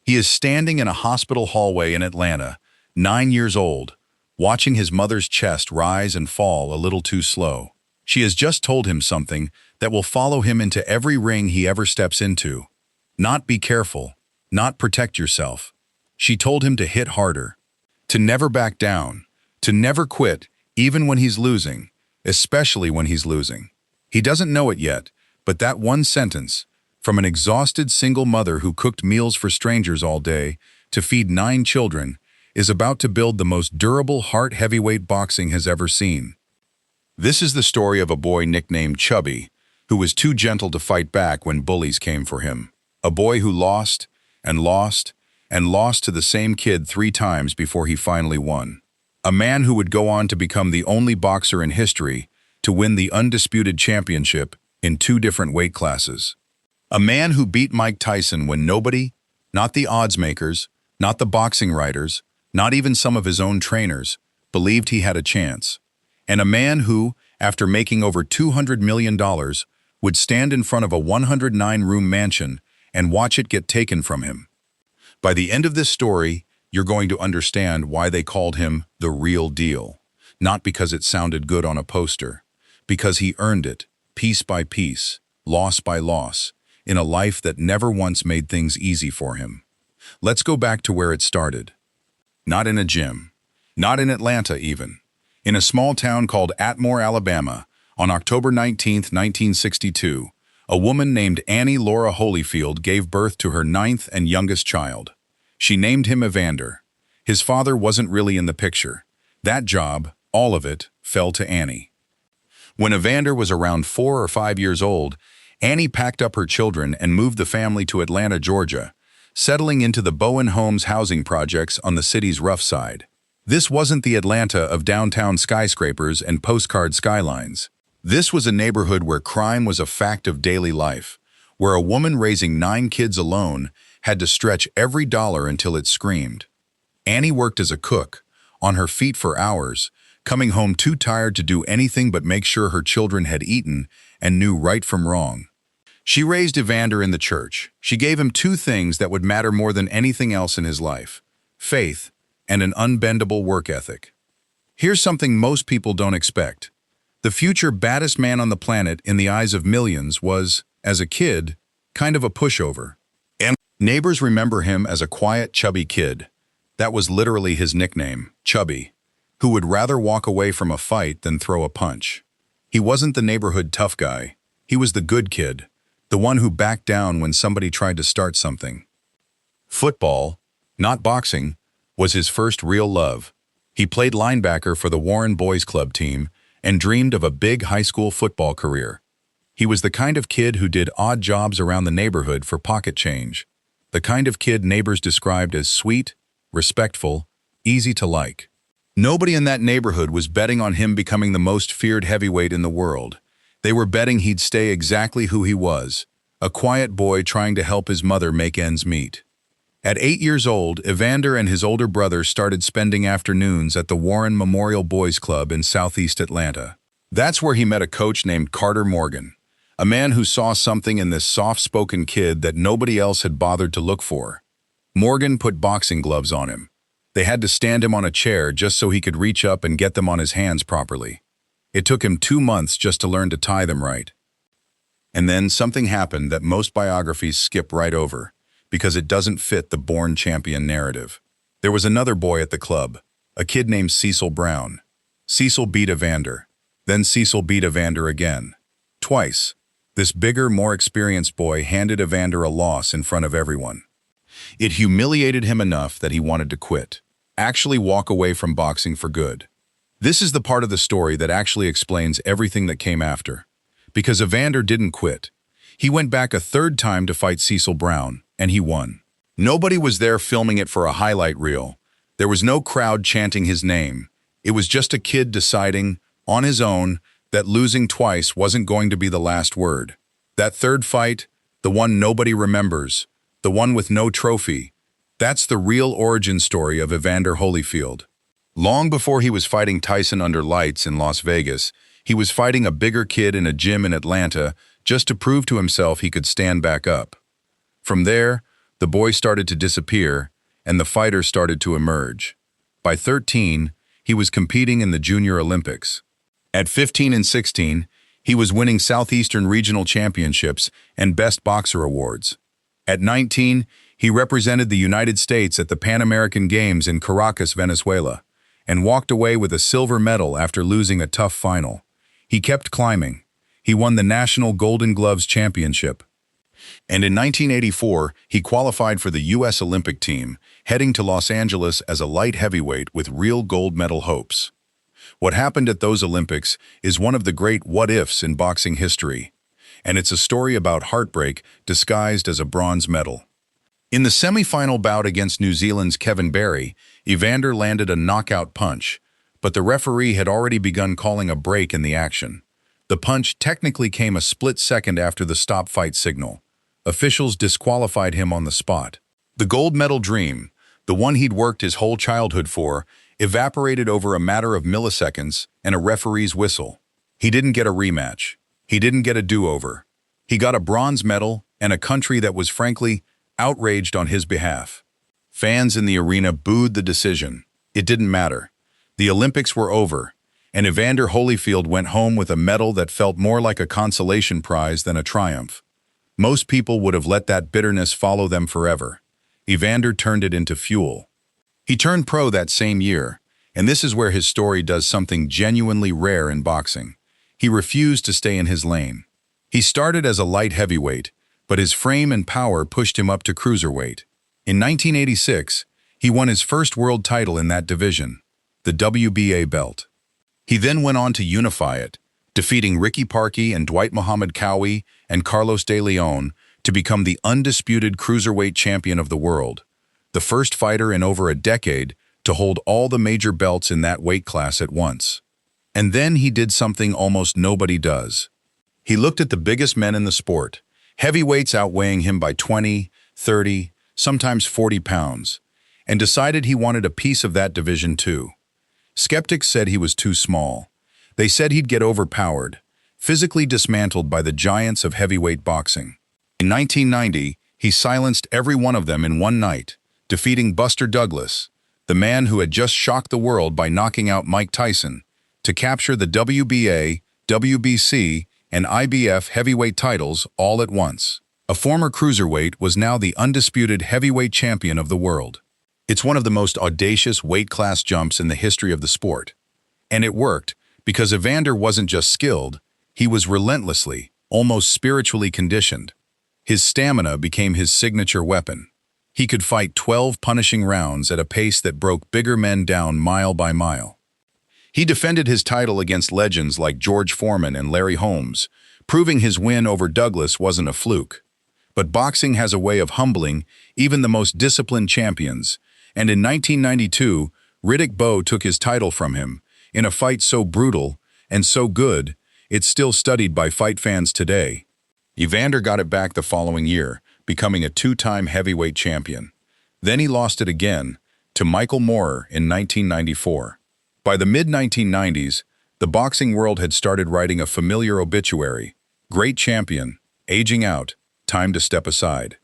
He is standing in a hospital hallway in Atlanta, 9 years old, watching his mother's chest rise and fall a little too slow. She has just told him something that will follow him into every ring he ever steps into. Not be careful, not protect yourself. She told him to hit harder, to never back down, to never quit, even when he's losing, especially when he's losing. He doesn't know it yet, but that one sentence, from an exhausted single mother who cooked meals for strangers all day to feed 9 children, is about to build the most durable heart heavyweight boxing has ever seen. This is the story of a boy nicknamed Chubby, who was too gentle to fight back when bullies came for him. A boy who lost and lost and lost to the same kid 3 times before he finally won. A man who would go on to become the only boxer in history to win the Undisputed championship in 2 different weight classes. A man who beat Mike Tyson when nobody, not the odds makers, not the boxing writers, not even some of his own trainers, believed he had a chance. And a man who, after making over $200 million, would stand in front of a 109-room mansion and watch it get taken from him. By the end of this story, you're going to understand why they called him the real deal. Not because it sounded good on a poster, because he earned it, piece by piece, loss by loss, in a life that never once made things easy for him. Let's go back to where it started. Not in a gym, not in Atlanta even. In a small town called Atmore, Alabama, on October 19, 1962, a woman named Annie Laura Holyfield gave birth to her 9th and youngest child. She named him Evander. His father wasn't really in the picture. That job, all of it, fell to Annie. When Evander was around 4 or 5 years old, Annie packed up her children and moved the family to Atlanta, Georgia, settling into the Bowen Homes housing projects on the city's rough side. This wasn't the Atlanta of downtown skyscrapers and postcard skylines. This was a neighborhood where crime was a fact of daily life, where a woman raising 9 kids alone had to stretch every dollar until it screamed. Annie worked as a cook, on her feet for hours, coming home too tired to do anything but make sure her children had eaten and knew right from wrong. She raised Evander in the church. She gave him 2 things that would matter more than anything else in his life: faith and an unbendable work ethic. Here's something most people don't expect. The future baddest man on the planet in the eyes of millions was, as a kid, kind of a pushover. And neighbors remember him as a quiet, chubby kid. That was literally his nickname, Chubby, who would rather walk away from a fight than throw a punch. He wasn't the neighborhood tough guy. He was the good kid, the one who backed down when somebody tried to start something. Football, not boxing, was his first real love. He played linebacker for the Warren Boys Club team and dreamed of a big high school football career. He was the kind of kid who did odd jobs around the neighborhood for pocket change. The kind of kid neighbors described as sweet, respectful, easy to like. Nobody in that neighborhood was betting on him becoming the most feared heavyweight in the world. They were betting he'd stay exactly who he was, a quiet boy trying to help his mother make ends meet. At 8 years old, Evander and his older brother started spending afternoons at the Warren Memorial Boys Club in southeast Atlanta. That's where he met a coach named Carter Morgan, a man who saw something in this soft-spoken kid that nobody else had bothered to look for. Morgan put boxing gloves on him. They had to stand him on a chair just so he could reach up and get them on his hands properly. It took him 2 months just to learn to tie them right. And then something happened that most biographies skip right over, because it doesn't fit the born champion narrative. There was another boy at the club, a kid named Cecil Brown. Cecil beat Evander. Then Cecil beat Evander again. Twice. This bigger, more experienced boy handed Evander a loss in front of everyone. It humiliated him enough that he wanted to quit, actually walk away from boxing for good. This is the part of the story that actually explains everything that came after. Because Evander didn't quit. He went back a 3rd time to fight Cecil Brown, and he won. Nobody was there filming it for a highlight reel. There was no crowd chanting his name. It was just a kid deciding, on his own, that losing twice wasn't going to be the last word. That 3rd fight, the one nobody remembers, the one with no trophy, that's the real origin story of Evander Holyfield. Long before he was fighting Tyson under lights in Las Vegas, he was fighting a bigger kid in a gym in Atlanta just to prove to himself he could stand back up. From there, The boy started to disappear, and the fighter started to emerge. By 13, he was competing in the Junior Olympics. At 15 and 16, he was winning Southeastern Regional Championships and Best Boxer awards. At 19, he represented the United States at the Pan American Games in Caracas, Venezuela, and walked away with a silver medal after losing a tough final. He kept climbing. He won the National Golden Gloves Championship. And in 1984, he qualified for the U.S. Olympic team, heading to Los Angeles as a light heavyweight with real gold medal hopes. What happened at those Olympics is one of the great what-ifs in boxing history, and it's a story about heartbreak disguised as a bronze medal. In the semi-final bout against New Zealand's Kevin Barry, Evander landed a knockout punch, but the referee had already begun calling a break in the action. The punch technically came a split second after the stop fight signal. Officials disqualified him on the spot. The gold medal dream, the one he'd worked his whole childhood for, evaporated over a matter of milliseconds and a referee's whistle. He didn't get a rematch. He didn't get a do-over. He got a bronze medal and a country that was frankly outraged on his behalf. Fans in the arena booed the decision. It didn't matter. The Olympics were over, and Evander Holyfield went home with a medal that felt more like a consolation prize than a triumph. Most people would have let that bitterness follow them forever. Evander turned it into fuel. He turned pro that same year, and this is where his story does something genuinely rare in boxing. He refused to stay in his lane. He started as a light heavyweight, but his frame and power pushed him up to cruiserweight. In 1986, he won his first world title in that division, the WBA belt. He then went on to unify it, defeating Ricky Parkey and Dwight Muhammad Cowie and Carlos de Leon to become the undisputed cruiserweight champion of the world, the first fighter in over a decade to hold all the major belts in that weight class at once. And then he did something almost nobody does. He looked at the biggest men in the sport, heavyweights outweighing him by 20, 30, sometimes 40 pounds, and decided he wanted a piece of that division too. Skeptics said he was too small. They said he'd get overpowered, physically dismantled by the giants of heavyweight boxing. In 1990, he silenced every one of them in one night, defeating Buster Douglas, the man who had just shocked the world by knocking out Mike Tyson, to capture the WBA, WBC, and IBF heavyweight titles all at once. A former cruiserweight was now the undisputed heavyweight champion of the world. It's one of the most audacious weight class jumps in the history of the sport. And it worked, because Evander wasn't just skilled, he was relentlessly, almost spiritually conditioned. His stamina became his signature weapon. He could fight 12 punishing rounds at a pace that broke bigger men down mile by mile. He defended his title against legends like George Foreman and Larry Holmes, proving his win over Douglas wasn't a fluke. But boxing has a way of humbling even the most disciplined champions, and in 1992, Riddick Bowe took his title from him, in a fight so brutal and so good, it's still studied by fight fans today. Evander got it back the following year, becoming a two-time heavyweight champion. Then he lost it again, to Michael Moorer in 1994. By the mid-1990s, the boxing world had started writing a familiar obituary: great champion, aging out, time to step aside.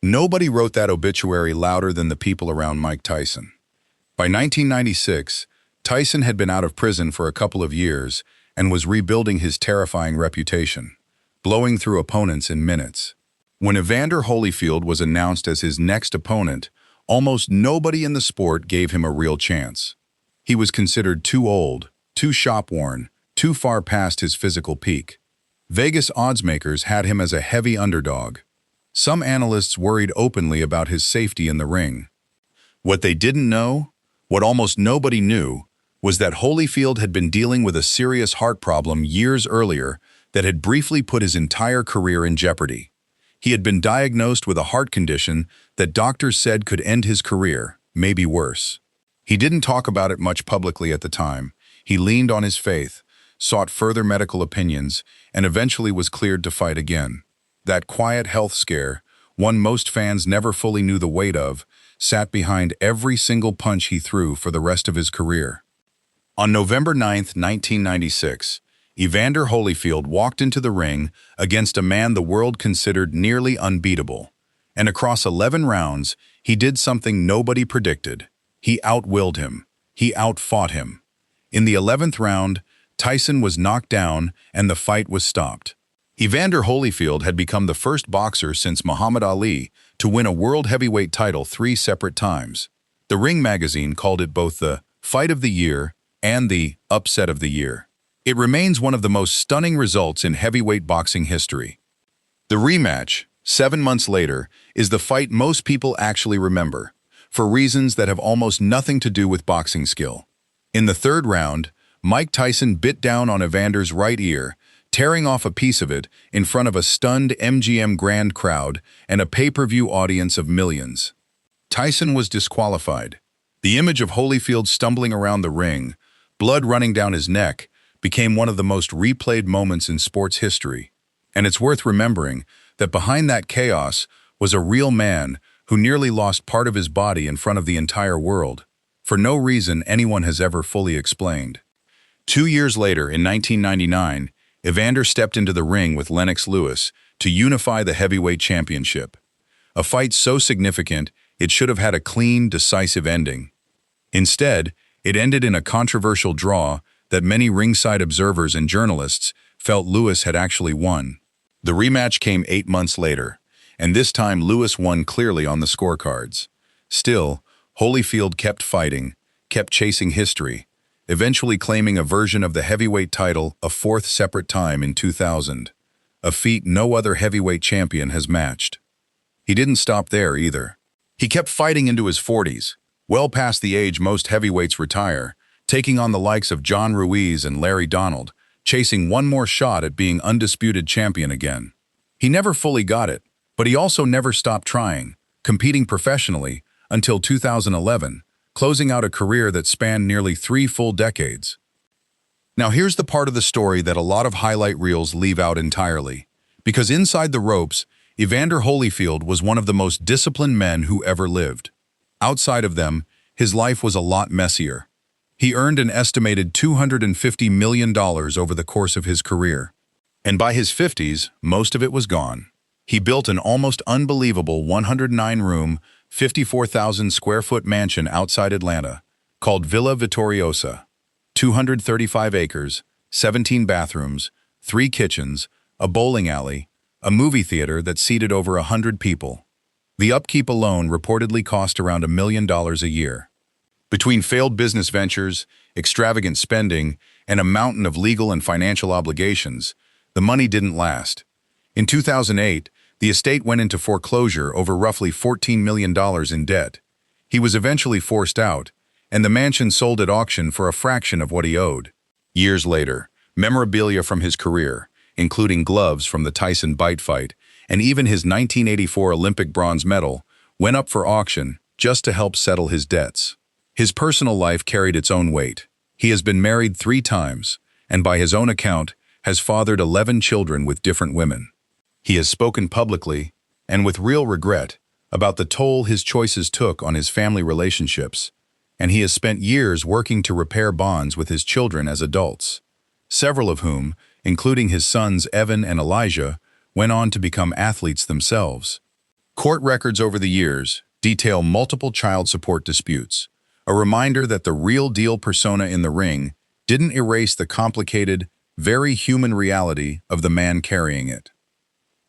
Nobody wrote that obituary louder than the people around Mike Tyson. By 1996, Tyson had been out of prison for a couple of years and was rebuilding his terrifying reputation, blowing through opponents in minutes. When Evander Holyfield was announced as his next opponent, almost nobody in the sport gave him a real chance. He was considered too old, too shop-worn, too far past his physical peak. Vegas oddsmakers had him as a heavy underdog. Some analysts worried openly about his safety in the ring. What they didn't know, what almost nobody knew, was that Holyfield had been dealing with a serious heart problem years earlier that had briefly put his entire career in jeopardy. He had been diagnosed with a heart condition that doctors said could end his career, maybe worse. He didn't talk about it much publicly at the time. He leaned on his faith, sought further medical opinions, and eventually was cleared to fight again. That quiet health scare, one most fans never fully knew the weight of, sat behind every single punch he threw for the rest of his career. On November 9, 1996, Evander Holyfield walked into the ring against a man the world considered nearly unbeatable, And across 11 rounds, he did something nobody predicted. He outwilled him. He outfought him. In the 11th round, Tyson was knocked down and the fight was stopped. Evander Holyfield had become the first boxer since Muhammad Ali to win a world heavyweight title 3 separate times. The Ring magazine called it both the Fight of the Year and the Upset of the Year. It remains one of the most stunning results in heavyweight boxing history. The rematch, 7 months later, is the fight most people actually remember, for reasons that have almost nothing to do with boxing skill. In the 3rd round, Mike Tyson bit down on Evander's right ear, tearing off a piece of it in front of a stunned MGM Grand crowd and a pay-per-view audience of millions. Tyson was disqualified. The image of Holyfield stumbling around the ring, blood running down his neck, became one of the most replayed moments in sports history. And it's worth remembering that behind that chaos was a real man who nearly lost part of his body in front of the entire world, for no reason anyone has ever fully explained. 2 years later, in 1999, Evander stepped into the ring with Lennox Lewis to unify the heavyweight championship. A fight so significant, it should have had a clean, decisive ending. Instead, it ended in a controversial draw that many ringside observers and journalists felt Lewis had actually won. The rematch came 8 months later, and this time Lewis won clearly on the scorecards. Still, Holyfield kept fighting, kept chasing history, eventually claiming a version of the heavyweight title a 4th separate time in 2000, a feat no other heavyweight champion has matched. He didn't stop there either. He kept fighting into his 40s, well past the age most heavyweights retire, taking on the likes of John Ruiz and Larry Donald, chasing one more shot at being undisputed champion again. He never fully got it, but he also never stopped trying, competing professionally until 2011, closing out a career that spanned nearly 3 full decades. Now here's the part of the story that a lot of highlight reels leave out entirely. Because inside the ropes, Evander Holyfield was one of the most disciplined men who ever lived. Outside of them, his life was a lot messier. He earned an estimated $250 million over the course of his career. And by his 50s, most of it was gone. He built an almost unbelievable 109-room, 54,000-square-foot mansion outside Atlanta called Villa Vittoriosa. 235 acres, 17 bathrooms, 3 kitchens, a bowling alley, a movie theater that seated over 100 people. The upkeep alone reportedly cost around $1 million a year. Between failed business ventures, extravagant spending, and a mountain of legal and financial obligations, the money didn't last. In 2008, the estate went into foreclosure over roughly $14 million in debt. He was eventually forced out, and the mansion sold at auction for a fraction of what he owed. Years later, memorabilia from his career, including gloves from the Tyson bite fight, and even his 1984 Olympic bronze medal, went up for auction just to help settle his debts. His personal life carried its own weight. He has been married 3 times, and by his own account, has fathered 11 children with different women. He has spoken publicly, and with real regret, about the toll his choices took on his family relationships, and he has spent years working to repair bonds with his children as adults, several of whom, including his sons Evan and Elijah, went on to become athletes themselves. Court records over the years detail multiple child support disputes, a reminder that the real-deal persona in the ring didn't erase the complicated, very human reality of the man carrying it.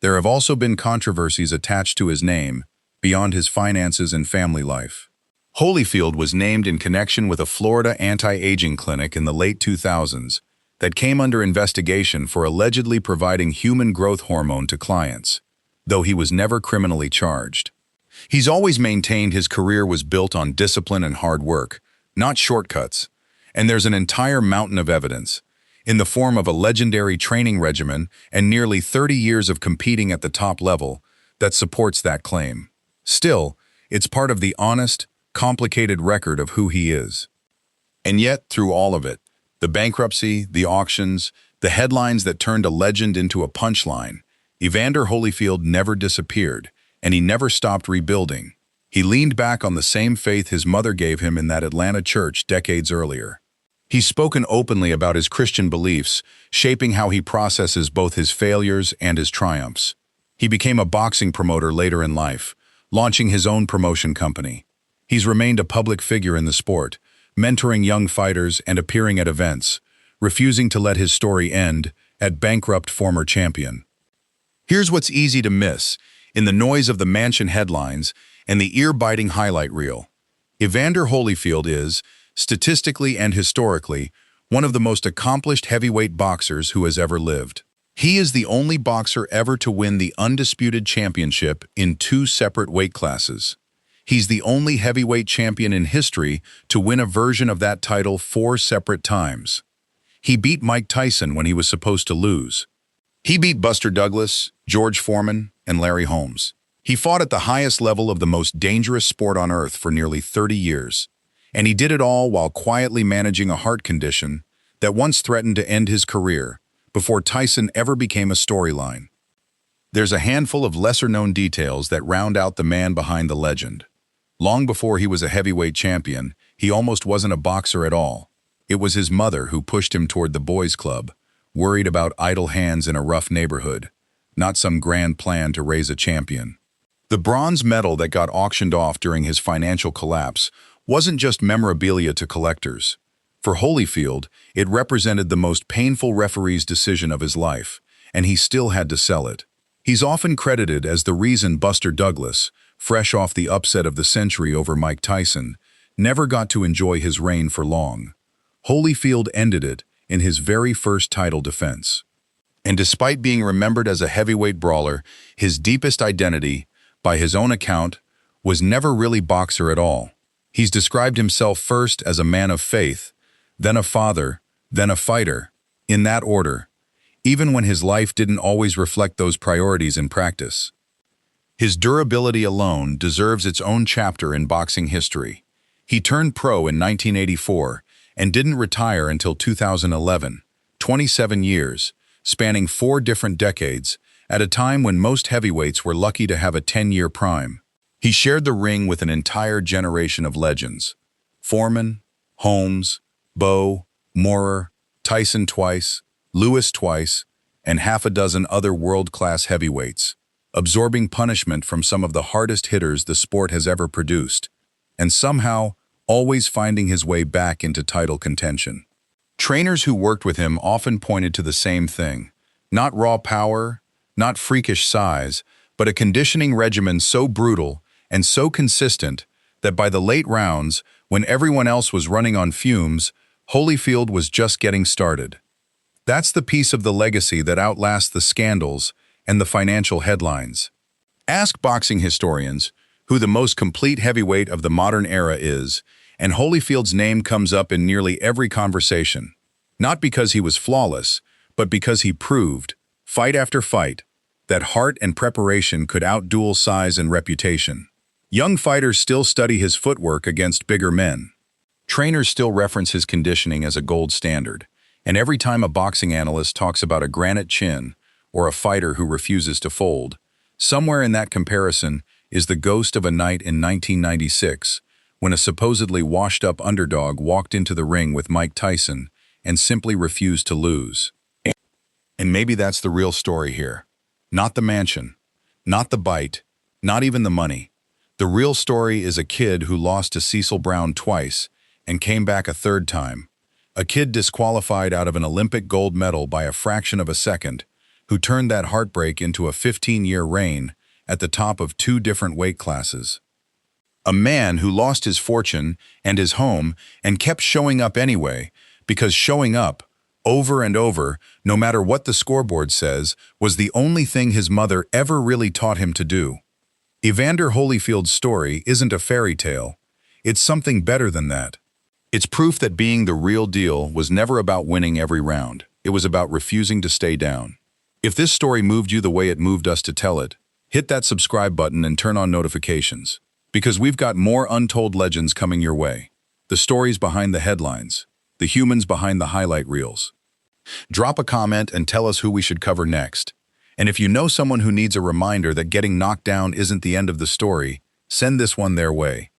There have also been controversies attached to his name, beyond his finances and family life. Holyfield was named in connection with a Florida anti-aging clinic in the late 2000s that came under investigation for allegedly providing human growth hormone to clients, though he was never criminally charged. He's always maintained his career was built on discipline and hard work, not shortcuts, and there's an entire mountain of evidence, in the form of a legendary training regimen and nearly 30 years of competing at the top level, that supports that claim. Still, it's part of the honest, complicated record of who he is. And yet, through all of it, the bankruptcy, the auctions, the headlines that turned a legend into a punchline, Evander Holyfield never disappeared, and he never stopped rebuilding. He leaned back on the same faith his mother gave him in that Atlanta church decades earlier. He's spoken openly about his Christian beliefs, shaping how he processes both his failures and his triumphs. He became a boxing promoter later in life, launching his own promotion company. He's remained a public figure in the sport, mentoring young fighters and appearing at events, refusing to let his story end at bankrupt former champion. Here's what's easy to miss in the noise of the mansion headlines and the ear-biting highlight reel. Evander Holyfield is, statistically and historically, one of the most accomplished heavyweight boxers who has ever lived. He is the only boxer ever to win the Undisputed championship in 2 separate weight classes. He's the only heavyweight champion in history to win a version of that title 4 separate times. He beat Mike Tyson when he was supposed to lose. He beat Buster Douglas, George Foreman, and Larry Holmes. He fought at the highest level of the most dangerous sport on earth for nearly 30 years. And he did it all while quietly managing a heart condition that once threatened to end his career before Tyson ever became a storyline. There's a handful of lesser-known details that round out the man behind the legend. Long before he was a heavyweight champion, he almost wasn't a boxer at all. It was his mother who pushed him toward the boys' club, worried about idle hands in a rough neighborhood, not some grand plan to raise a champion. The bronze medal that got auctioned off during his financial collapse wasn't just memorabilia to collectors. For Holyfield, it represented the most painful referee's decision of his life, and he still had to sell it. He's often credited as the reason Buster Douglas, fresh off the upset of the century over Mike Tyson, never got to enjoy his reign for long. Holyfield ended it in his very first title defense. And despite being remembered as a heavyweight brawler, his deepest identity, by his own account, was never really boxer at all. He's described himself first as a man of faith, then a father, then a fighter, in that order, even when his life didn't always reflect those priorities in practice. His durability alone deserves its own chapter in boxing history. He turned pro in 1984 and didn't retire until 2011, 27 years, spanning 4 different decades, at a time when most heavyweights were lucky to have a 10-year prime. He shared the ring with an entire generation of legends: Foreman, Holmes, Bowe, Moorer, Tyson twice, Lewis twice, and half a dozen other world-class heavyweights, absorbing punishment from some of the hardest hitters the sport has ever produced, and somehow always finding his way back into title contention. Trainers who worked with him often pointed to the same thing: not raw power, not freakish size, but a conditioning regimen so brutal and so consistent that by the late rounds, when everyone else was running on fumes, Holyfield was just getting started. That's the piece of the legacy that outlasts the scandals and the financial headlines. Ask boxing historians who the most complete heavyweight of the modern era is, and Holyfield's name comes up in nearly every conversation. Not because he was flawless, but because he proved, fight after fight, that heart and preparation could outduel size and reputation. Young fighters still study his footwork against bigger men. Trainers still reference his conditioning as a gold standard, and every time a boxing analyst talks about a granite chin or a fighter who refuses to fold, somewhere in that comparison is the ghost of a night in 1996, when a supposedly washed-up underdog walked into the ring with Mike Tyson and simply refused to lose. And maybe that's the real story here. Not the mansion, not the bite, not even the money. The real story is a kid who lost to Cecil Brown twice and came back a third time. A kid disqualified out of an Olympic gold medal by a fraction of a second, who turned that heartbreak into a 15-year reign at the top of 2 different weight classes. A man who lost his fortune and his home and kept showing up anyway, because showing up, over and over, no matter what the scoreboard says, was the only thing his mother ever really taught him to do. Evander Holyfield's story isn't a fairy tale. It's something better than that. It's proof that being the real deal was never about winning every round. It was about refusing to stay down. If this story moved you the way it moved us to tell it, hit that subscribe button and turn on notifications, because we've got more untold legends coming your way. The stories behind the headlines, the humans behind the highlight reels. Drop a comment and tell us who we should cover next. And if you know someone who needs a reminder that getting knocked down isn't the end of the story, send this one their way.